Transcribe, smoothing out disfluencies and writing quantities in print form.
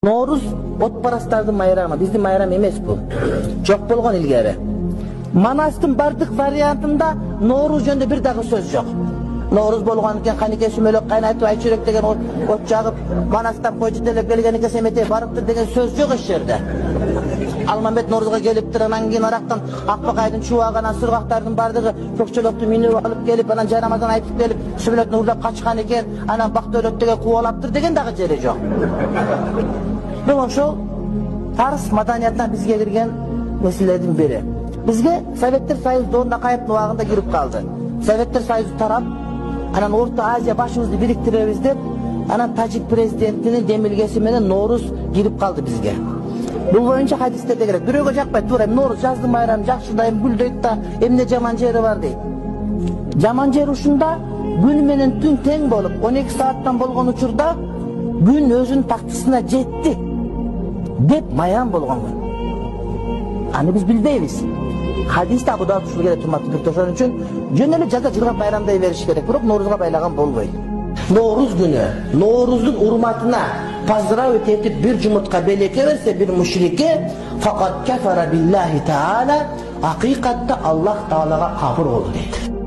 Nooruz otparastardын майрамы, биздин майрам эмес бул. Жок болгон илгери. Манастын бардык вариантында Nooruz жөнүндө бир дагы сөз жок. Nooruz болгон экен, канеке сүмөлөк кайнатып айчүрөк деген от жагып, манастан койчу делеп келген экен семете барыптыр деген сөз жок эч жерде. Алмамбет Nooruzга келиптир, анан кийин арактан Акбакайдын чубагынан сыргактардын бардыгы көкчөлөктү минип алып келип, анан жайнамаздан айтып келип, сүмөлөктү урлап качкан экен, анан бактөөлөктөгө кубалаптыр деген дагы жери жок. Бул ошол Фарс маданиятына бизге кирген нерселердин бири. Бизге Советтер Союзу Дорнакаевдин убагында кирип калды. Советтер Союзу тарап, анан Орто Азия башыбызды бириктиребиз деп, анан Тажик президентинин демилгеси менен Nooruz кирип калды бизге. Бул боюнча хадистерде керек. Бирөөгө жакпай туура Nooruz жаздын майрамы жакшыдайм, гүлдөйт да, эмне жаман жери бар дейт. Жаман жери ушунда күн менен түн тең болуп, 12 сааттан болгон учурда күн өзүнүн тактысына жетти деп майрам болгон күн. Аны биз билбейбиз. Хадисте Абу Дауд ушул керек турматтуу ошон үчүн жөн эле жаза жылга байрамдай бериш керек, бирок Nooruzга байлаган болбойт. Nooruz күнү, Nooruzdун урматына поздравить этип бир жумуртка белекке берсе бир мушрике, факат кафара биллахи таала, акыйкатта Аллах таалага капыр болду дейт.